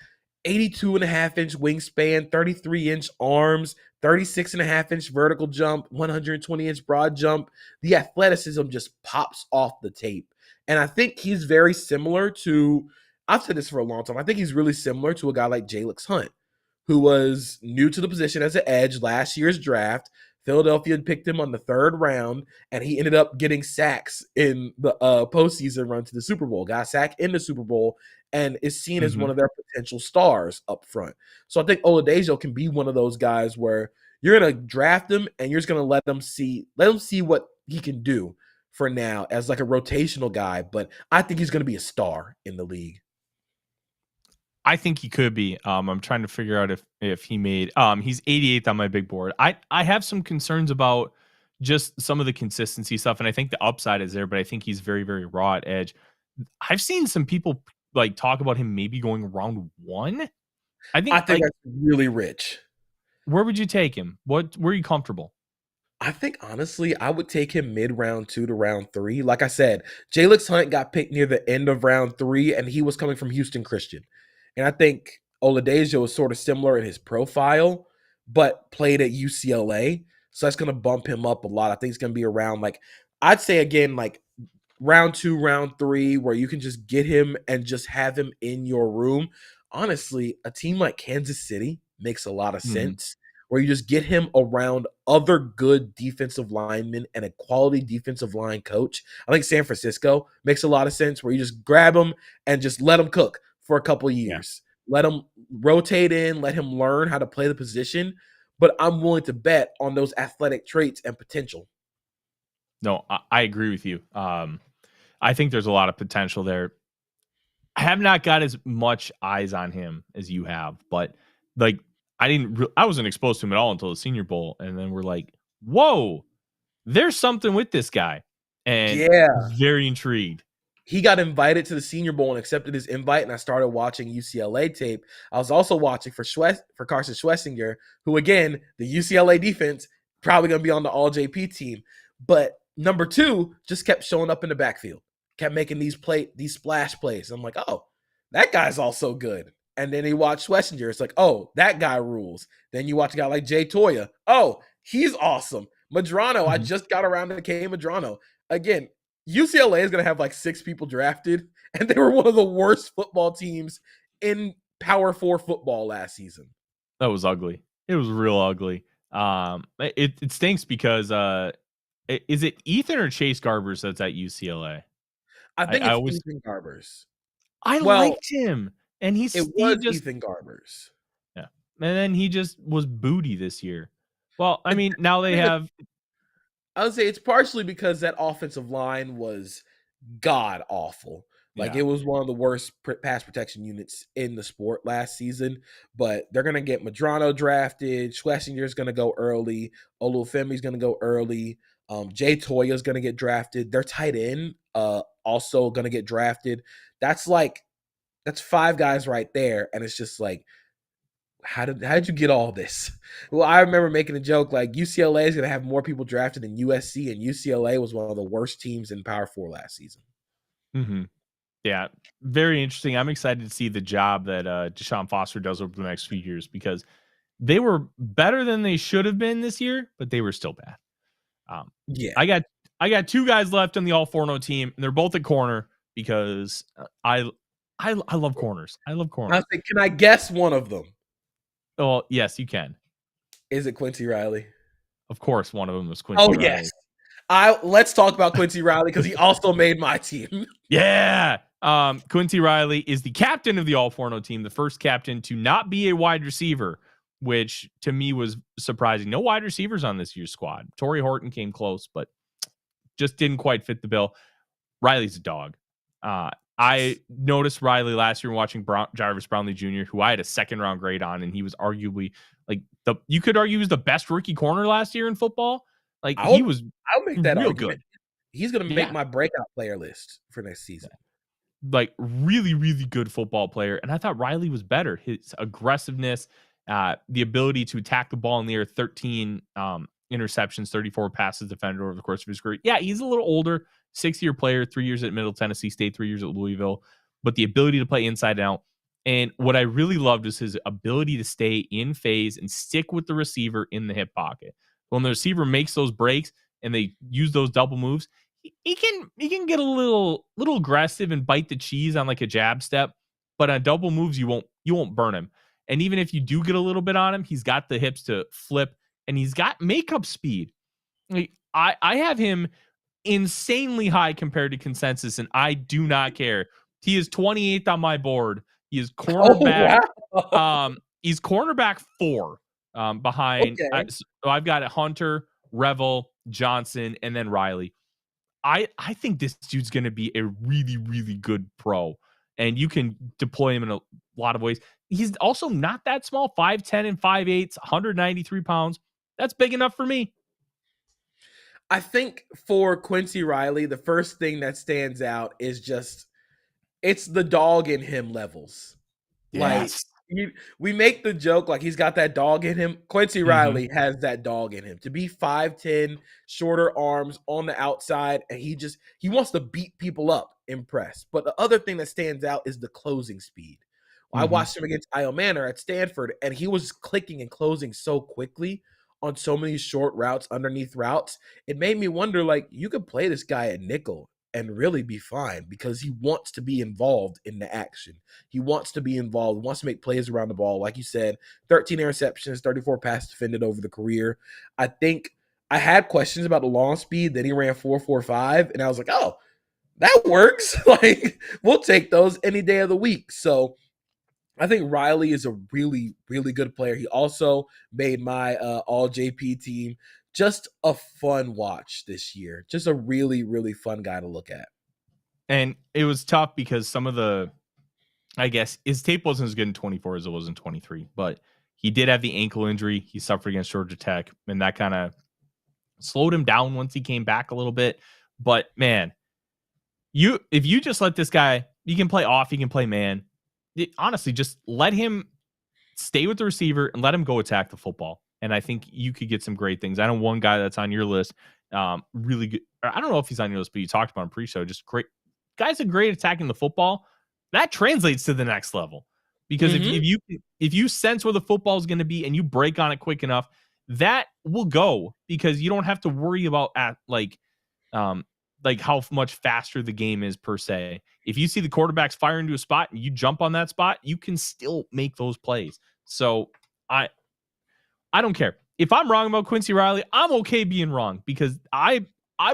82.5-inch wingspan, 33-inch arms, 36.5-inch vertical jump, 120-inch broad jump. The athleticism just pops off the tape. And I think he's very similar to, I've said this for a long time, I think he's really similar to a guy like Jalix Hunt, who was new to the position as an edge last year's draft. Philadelphia picked him on the 3rd round, and he ended up getting sacks in the postseason run to the Super Bowl. Got sacked in the Super Bowl and is seen as one of their potential stars up front. So I think Oladejo can be one of those guys where you're going to draft him and you're just going to let him see what he can do for now as like a rotational guy. But I think he's going to be a star in the league. I think he could be. I'm trying to figure out if he made. He's 88th on my big board. I have some concerns about just some of the consistency stuff, and I think the upside is there, but I think he's very, very raw at edge. I've seen some people like talk about him maybe going round 1. I think like, that's really rich. Where would you take him? Where are you comfortable? I think, honestly, I would take him mid-round 2 to round 3. Like I said, Jalix Hunt got picked near the end of round 3, and he was coming from Houston Christian. And I think Oladejo is sort of similar in his profile, but played at UCLA. So that's going to bump him up a lot. I think it's going to be around, like, I'd say, again, like, round 2, round 3, where you can just get him and just have him in your room. Honestly, a team like Kansas City makes a lot of sense, where you just get him around other good defensive linemen and a quality defensive line coach. I think San Francisco makes a lot of sense, where you just grab him and just let him cook for a couple of years. let him rotate in, let him learn how to play the position. But I'm willing to bet on those athletic traits and potential. No, I agree with you. I think there's a lot of potential there. I have not got as much eyes on him as you have, but like I wasn't exposed to him at all until the Senior Bowl, and then we're like, whoa, there's something with this guy, and Yeah. very intrigued. He got invited to the Senior Bowl and accepted his invite, and I started watching UCLA tape. I was also watching for Carson Schwessinger, who, again, the UCLA defense, probably going to be on the All-JP team. But number 2 just kept showing up in the backfield, kept making these splash plays. I'm like, oh, that guy's also good. And then you watch Schwessinger. It's like, oh, that guy rules. Then you watch a guy like Jay Toya. Oh, he's awesome. Madrano, I just got around to K. Madrano. Again, UCLA is going to have like 6 people drafted, and they were one of the worst football teams in Power 4 football last season. That was ugly. It was real ugly. It stinks because is it Ethan or Chase Garbers that's at UCLA? I think it's Ethan Garbers. I liked him, and he just Ethan Garbers. Yeah, and then he just was booty this year. Well, I mean, now they have. I would say it's partially because that offensive line was god awful. Like it was one of the worst pass protection units in the sport last season. But they're gonna get Madrano drafted. Schwessinger's gonna go early. Olufemi's gonna go early. Jay Toya's gonna get drafted. Their tight end also gonna get drafted. That's 5 guys right there, and it's just like, how did you get all this? Well, I remember making a joke like UCLA is going to have more people drafted than USC, and UCLA was one of the worst teams in Power 4 last season. Mm-hmm. Yeah, very interesting. I'm excited to see the job that Deshaun Foster does over the next few years, because they were better than they should have been this year, but they were still bad. I got 2 guys left on the All-Forno team, and they're both at corner because I love corners. I love corners. Can I guess one of them? Oh, yes, you can. Is it Quincy Riley? Of course, one of them was Quincy Riley. Yes. Let's talk about Quincy Riley because he also made my team. Yeah. Quincy Riley is the captain of the All-Forno team, the first captain to not be a wide receiver, which to me was surprising. No wide receivers on this year's squad. Torrey Horton came close, but just didn't quite fit the bill. Riley's a dog. I noticed Riley last year watching Jarvis Brownlee Jr., who I had a 2nd-round grade on, and he was arguably you could argue he was the best rookie corner last year in football. I'll make that real argument. Good. He's going to make my breakout player list for next season. Really, really good football player, and I thought Riley was better. His aggressiveness, the ability to attack the ball in the air, 13 interceptions, 34 passes defended over the course of his career. Yeah, he's a little older. 6-year player, 3 years at Middle Tennessee State, 3 years at Louisville, but the ability to play inside out. And what I really loved is his ability to stay in phase and stick with the receiver in the hip pocket. When the receiver makes those breaks and they use those double moves, he can get a little aggressive and bite the cheese on like a jab step, but on double moves you won't burn him. And even if you do get a little bit on him, he's got the hips to flip, and he's got makeup speed. I have him insanely high compared to consensus, and I do not care. He is 28th on my board. He is cornerback. Oh, wow. He's cornerback 4 behind. Okay. So I've got Hunter, Revel, Johnson, and then Riley. I think this dude's going to be a really, really good pro, and you can deploy him in a lot of ways. He's also not that small, 5'10" and 5'8", 193 pounds. That's big enough for me. I think for Quincy Riley, the first thing that stands out is just it's the dog in him levels. Yes. We make the joke like he's got that dog in him. Quincy Riley has that dog in him. To be 5'10", shorter arms on the outside, and he wants to beat people up in press. But the other thing that stands out is the closing speed. I watched him against Io Manor at Stanford, and he was clicking and closing so quickly on so many short routes, underneath routes. It made me wonder, like, you could play this guy at nickel and really be fine because he wants to be involved in the action. He wants to be involved, wants to make plays around the ball. Like you said, 13 interceptions, 34 passes defended over the career. I think I had questions about the long speed. Then he ran 4.45, and I was like, oh, that works. Like, we'll take those any day of the week. So I think Riley is a really, really good player. He also made my all JP team. Just a fun watch this year. Just a really, really fun guy to look at. And it was tough because some of the, I guess, his tape wasn't as good in 24 as it was in 23, but he did have the ankle injury. He suffered against Georgia Tech, and that kind of slowed him down once he came back a little bit. But man, if you just let this guy, you can play off, you can play man. Honestly, just let him stay with the receiver and let him go attack the football. And I think you could get some great things. I know one guy that's on your list, really good. I don't know if he's on your list, but you talked about him pre-show. Just great. Guys are great attacking the football. That translates to the next level. Because if you sense where the football is going to be and you break on it quick enough, that will go, because you don't have to worry about how much faster the game is per se. If you see the quarterbacks fire into a spot and you jump on that spot, you can still make those plays. So I don't care. If I'm wrong about Quincy Riley, I'm okay being wrong, because I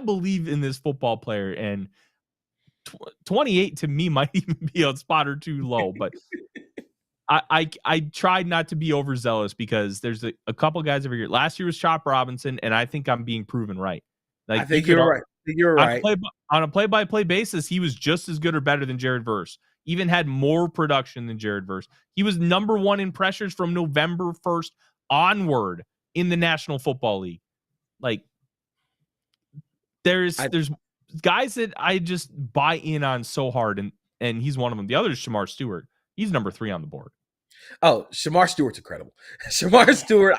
believe in this football player, and 28 to me might even be a spot or two low, but I tried not to be overzealous, because there's a couple guys over here. Last year was Chop Robinson, and I think I'm being proven right. I think you're right. You're right. On a play-by-play basis, he was just as good or better than Jared Verse. Even had more production than Jared Verse. He was number one in pressures from November 1st onward in the National Football League. Like, there's guys that I just buy in on so hard, and he's one of them. The other is Shamar Stewart. He's number 3 on the board. Oh, Shamar Stewart's incredible. Shamar Stewart,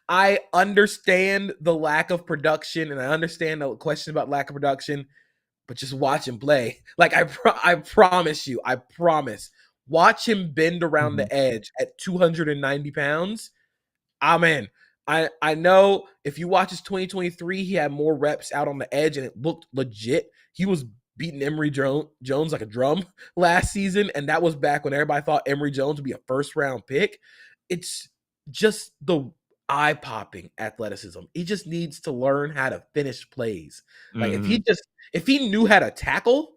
I understand the lack of production, and I understand the question about lack of production, but just watch him play. Like, I promise you, watch him bend around the edge at 290 pounds. Amen. I know if you watch his 2023, he had more reps out on the edge, and it looked legit. He was beating Emory Jones like a drum last season, and that was back when everybody thought Emory Jones would be a first-round pick. It's just the eye-popping athleticism. He just needs to learn how to finish plays. Like, if he knew how to tackle,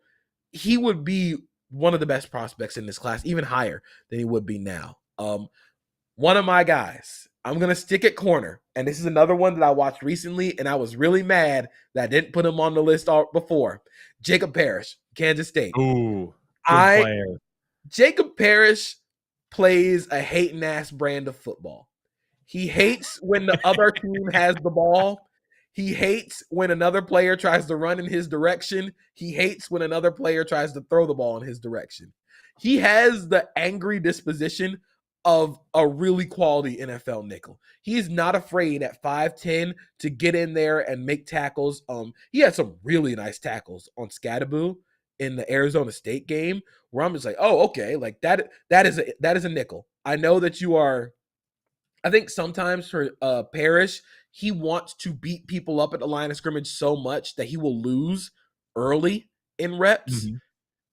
he would be one of the best prospects in this class, even higher than he would be now. One of my guys, I'm going to stick at corner, and this is another one that I watched recently, and I was really mad that I didn't put him on the list before. Jacob Parrish, Kansas State. Ooh, good player. Jacob Parrish plays a hating-ass brand of football. He hates when the other team has the ball. He hates when another player tries to run in his direction. He hates when another player tries to throw the ball in his direction. He has the angry disposition of a really quality NFL nickel. He's not afraid at 5'10" to get in there and make tackles. He had some really nice tackles on Scadaboo in the Arizona State game, where I'm just like, oh, okay, like that is a nickel. I know that you are. I think sometimes for Parrish, he wants to beat people up at the line of scrimmage so much that he will lose early in reps.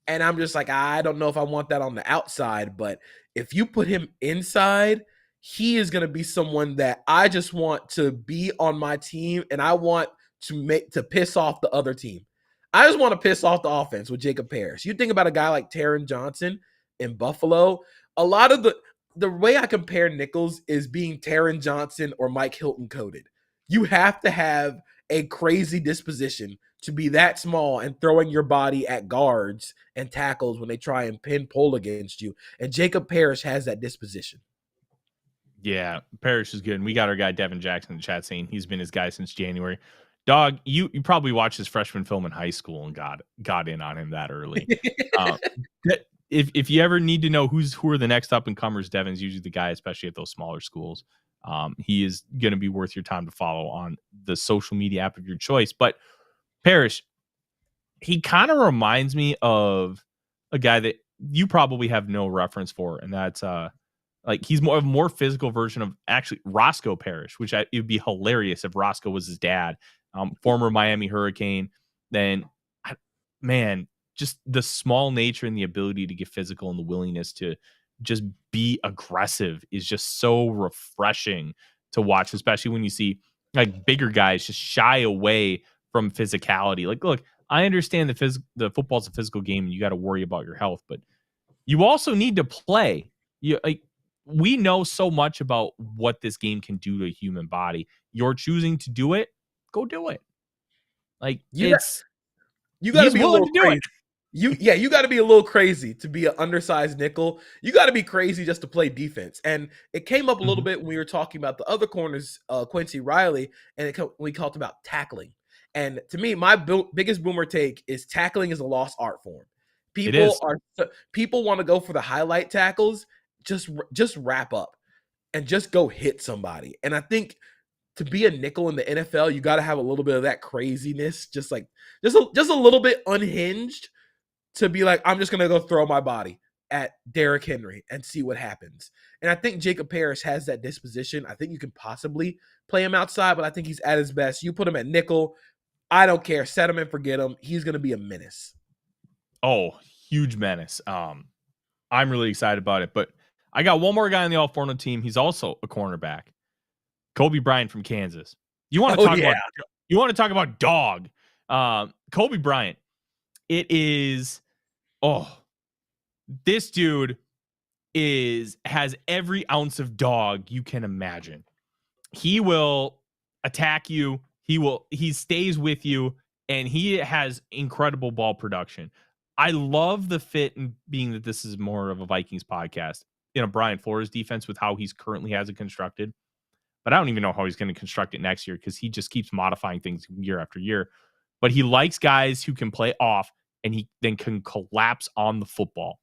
And I'm just like, I don't know if I want that on the outside, but if you put him inside, he is going to be someone that I just want to be on my team, and I want to piss off the other team. I just want to piss off the offense with Jacob Parrish. You think about a guy like Taron Johnson in Buffalo, a lot of the way I compare nickels is being Taron Johnson or Mike Hilton coded. You have to have a crazy disposition to be that small and throwing your body at guards and tackles when they try and pin pull against you. And Jacob Parrish has that disposition. Yeah, Parrish is good. And we got our guy Devin Jackson in the chat saying he's been his guy since January. Dog, you probably watched his freshman film in high school and got in on him that early. If you ever need to know who are the next up and comers, Devin's usually the guy, especially at those smaller schools. He is going to be worth your time to follow on the social media app of your choice. But Parrish, he kind of reminds me of a guy that you probably have no reference for, and that's like he's a more physical version of actually Roscoe Parrish, which it would be hilarious if Roscoe was his dad, former Miami Hurricane. Then, man, just the small nature and the ability to get physical and the willingness to just be aggressive is just so refreshing to watch, especially when you see like bigger guys just shy away from physicality. Like, look, I understand the football's a physical game and you got to worry about your health, but you also need to play. We know so much about what this game can do to a human body. You're choosing to do it, go do it. Like You got to he's be a willing little to do crazy. it. You got to be a little crazy to be an undersized nickel. You got to be crazy just to play defense. And it came up a little bit when we were talking about the other corners, Quincy Riley, and we talked about tackling. And to me, my biggest boomer take is tackling is a lost art form. People want to go for the highlight tackles. Just wrap up and just go hit somebody. And I think to be a nickel in the NFL, you got to have a little bit of that craziness, just a little bit unhinged, to be like, I'm just going to go throw my body at Derrick Henry and see what happens. And I think Jacob Parrish has that disposition. I think you can possibly play him outside, but I think he's at his best. You put him at nickel, I don't care. Set him and forget him. He's going to be a menace. Oh, huge menace. I'm really excited about it. But I got one more guy on the All-Forno team. He's also a cornerback. Kobe Bryant from Kansas. You want to talk about dog. Kobe Bryant. This dude has every ounce of dog you can imagine. He will attack you. He stays with you, and he has incredible ball production. I love the fit, and being that this is more of a Vikings podcast, Brian Flores defense with how he's currently has it constructed. But I don't even know how he's going to construct it next year, because he just keeps modifying things year after year. But he likes guys who can play off, and he then can collapse on the football.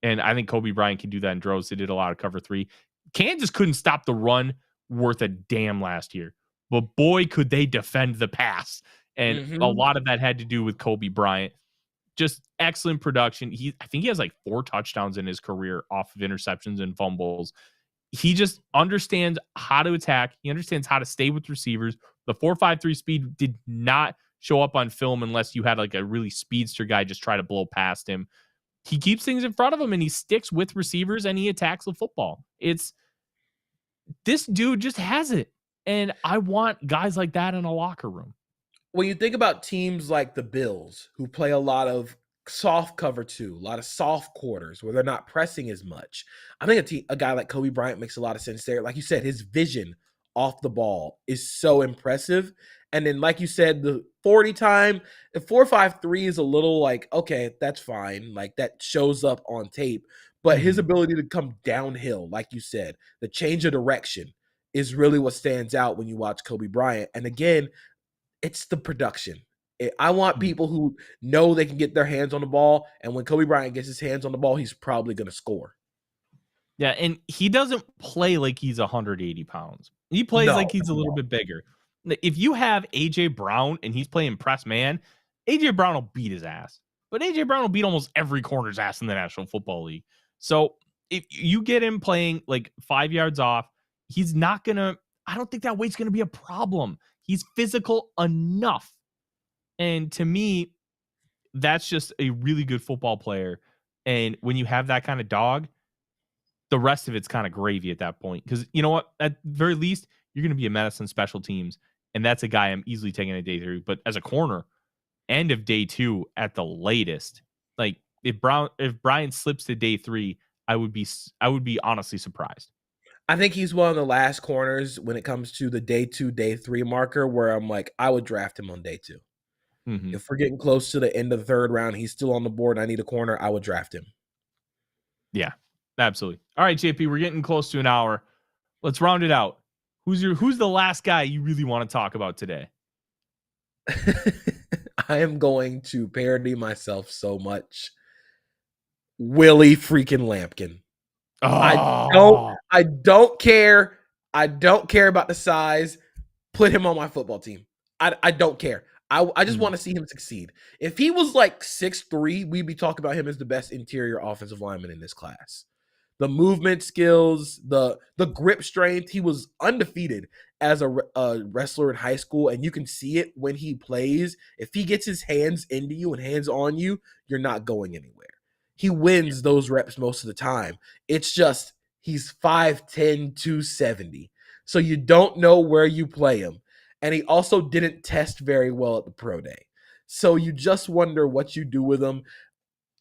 And I think Kobe Bryant can do that in droves. They did a lot of cover 3. Kansas couldn't stop the run worth a damn last year. But boy, could they defend the pass. And a lot of that had to do with Kobe Bryant. Just excellent production. I think he has like 4 touchdowns in his career off of interceptions and fumbles. He just understands how to attack. He understands how to stay with receivers. The 4.53 speed did not show up on film unless you had like a really speedster guy just try to blow past him. He keeps things in front of him, and he sticks with receivers, and he attacks the football. This dude just has it. And I want guys like that in a locker room. When you think about teams like the Bills, who play a lot of soft cover 2, a lot of soft quarters where they're not pressing as much, I think a guy like Kobe Bryant makes a lot of sense there. Like you said, his vision off the ball is so impressive. And then, like you said, the 40 time, the 4.53 is a little like, okay, that's fine. Like, that shows up on tape. But his ability to come downhill, like you said, the change of direction is really what stands out when you watch Kobe Bryant. And again, it's the production. I want people who know they can get their hands on the ball. And when Kobe Bryant gets his hands on the ball, he's probably going to score. Yeah, and he doesn't play like he's 180 pounds. He plays like he's a little bit bigger. If you have A.J. Brown and he's playing press man, A.J. Brown will beat his ass. But A.J. Brown will beat almost every corner's ass in the National Football League. So if you get him playing like 5 yards off, he's not going to – I don't think that weight's going to be a problem. He's physical enough. And to me, that's just a really good football player. And when you have that kind of dog, the rest of it's kind of gravy at that point. Because you know what? At the very least, you're going to be a menace on special teams. And that's a guy I'm easily taking a day 3. But as a corner, end of day 2 at the latest. Like if Brian slips to day 3, I would be honestly surprised. I think he's one of the last corners when it comes to the day 2, day 3 marker where I'm like, I would draft him on day 2. If we're getting close to the end of the 3rd round, he's still on the board, I need a corner, I would draft him. Yeah, absolutely. All right, JP, we're getting close to an hour. Let's round it out. Who's the last guy you really want to talk about today? I am going to parody myself so much. Willie freaking Lampkin. Oh. I don't care. I don't care about the size. Put him on my football team. I don't care. I just want to see him succeed. If he was like 6'3", we'd be talking about him as the best interior offensive lineman in this class. The movement skills, the grip strength, he was undefeated as a wrestler in high school, and you can see it when he plays. If he gets his hands into you and hands on you, you're not going anywhere. He wins those reps most of the time. It's just he's 5'10", 270. So you don't know where you play him. And he also didn't test very well at the pro day. So you just wonder what you do with him.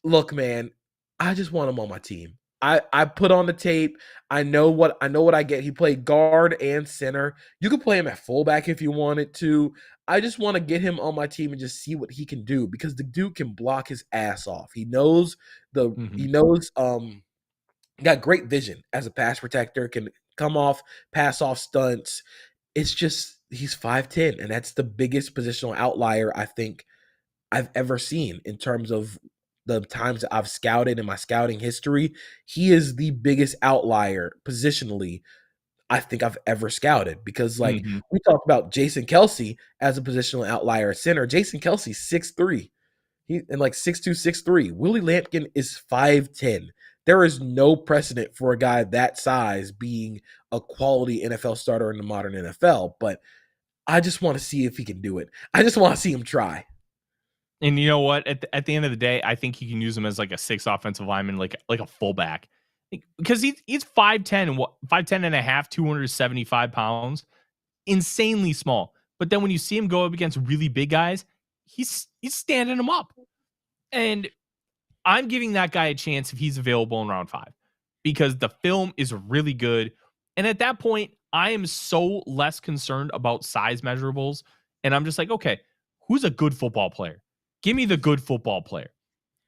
Look, man, I just want him on my team. I put on the tape. I know what I get. He played guard and center. You could play him at fullback if you wanted to. I just want to get him on my team and just see what he can do, because the dude can block his ass off. He knows got great vision as a pass protector, can come off, pass off stunts. It's just he's 5'10", and that's the biggest positional outlier I think I've ever seen in terms of the times that I've scouted in my scouting history. He is the biggest outlier positionally I think I've ever scouted, because we talked about Jason Kelce as a positional outlier at center. Jason Kelce's 6'3". He and 6'2", 6'3". Willie Lampkin is 5'10". There is no precedent for a guy that size being a quality NFL starter in the modern NFL, but I just want to see if he can do it. I just want to see him try. And you know what? At the end of the day, I think he can use him as a 6 offensive lineman, like a fullback, because he's 5'10", 5'10 and a half, 275 pounds, insanely small. But then when you see him go up against really big guys, he's standing them up. And I'm giving that guy a chance if he's available in round 5, because the film is really good. And at that point, I am so less concerned about size measurables. And I'm just like, okay, who's a good football player? Give me the good football player.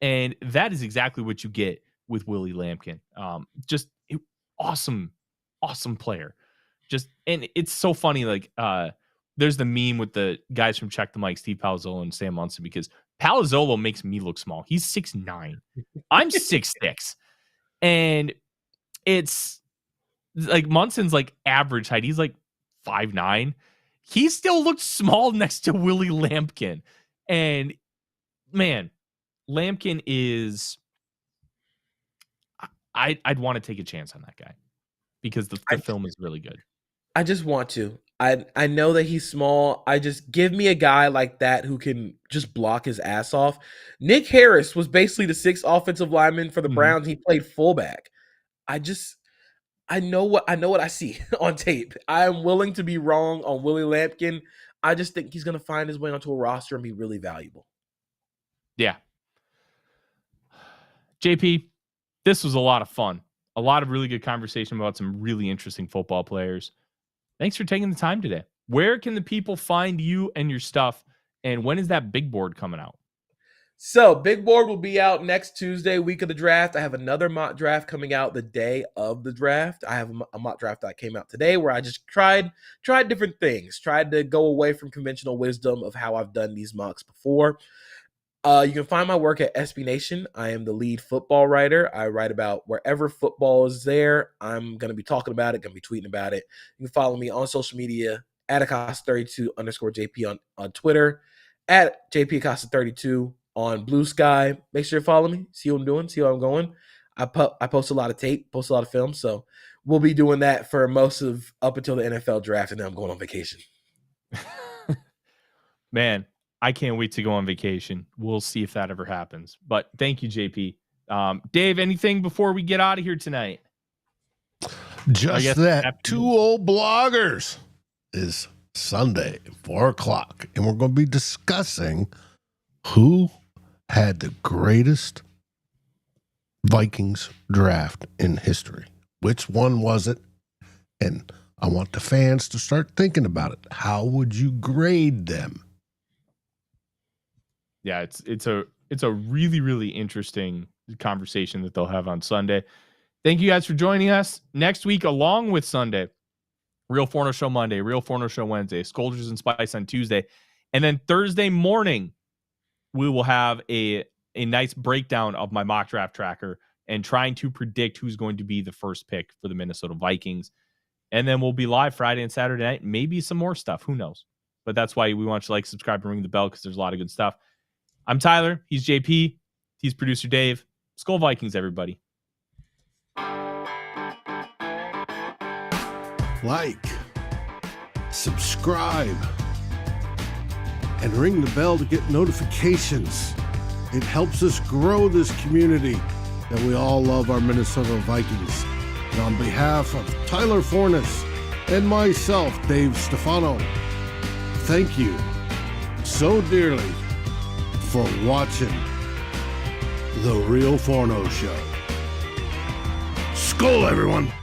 And that is exactly what you get with Willie Lampkin. Just awesome player. And it's so funny. There's the meme with the guys from Check the Mike, Steve Palazzolo and Sam Munson, because Palazzolo makes me look small. He's 6'9". I'm 6'6". And it's Munson's average height. He's 5'9". He still looked small next to Willie Lampkin. And man, Lampkin is, I'd want to take a chance on that guy, because the film is really good. I just want to. I know that he's small. I just give me a guy like that who can just block his ass off. Nick Harris was basically the 6th offensive lineman for the Browns. He played fullback. I know what I see on tape. I am willing to be wrong on Willie Lampkin. I just think he's going to find his way onto a roster and be really valuable. Yeah. JP, this was a lot of fun. A lot of really good conversation about some really interesting football players. Thanks for taking the time today. Where can the people find you and your stuff? And when is that big board coming out? So big board will be out next Tuesday, week of the draft. I have another mock draft coming out the day of the draft. I have a mock draft that came out today where I just tried different things, tried to go away from conventional wisdom of how I've done these mocks before. You can find my work at SB Nation. I am the lead football writer. I write about wherever football is there. I'm going to be talking about it, going to be tweeting about it. You can follow me on social media at Acosta32_JP on Twitter, at JPAcosta32 on Blue Sky. Make sure you follow me, see what I'm doing, see how I'm going. I post a lot of tape, post a lot of film, so we'll be doing that for most of up until the NFL draft, and then I'm going on vacation. Man, I can't wait to go on vacation. We'll see if that ever happens. But thank you, JP. Dave, anything before we get out of here tonight? Just that. 2 Old Bloggers is Sunday, 4:00, and we're going to be discussing who had the greatest Vikings draft in history. Which one was it? And I want the fans to start thinking about it. How would you grade them? Yeah, it's a really, really interesting conversation that they'll have on Sunday. Thank you guys for joining us. Next week, along with Sunday, Real Forno Show Monday, Real Forno Show Wednesday, Scolders and Spice on Tuesday. And then Thursday morning, we will have a nice breakdown of my mock draft tracker and trying to predict who's going to be the first pick for the Minnesota Vikings. And then we'll be live Friday and Saturday night. Maybe some more stuff. Who knows? But that's why we want you to subscribe, and ring the bell, because there's a lot of good stuff. I'm Tyler. He's JP. He's producer Dave. SKOL Vikings, everybody. Like, subscribe, and ring the bell to get notifications. It helps us grow this community that we all love, our Minnesota Vikings. And on behalf of Tyler Forness and myself, Dave Stefano, thank you so dearly for watching The Real Forno Show. SKOL, everyone.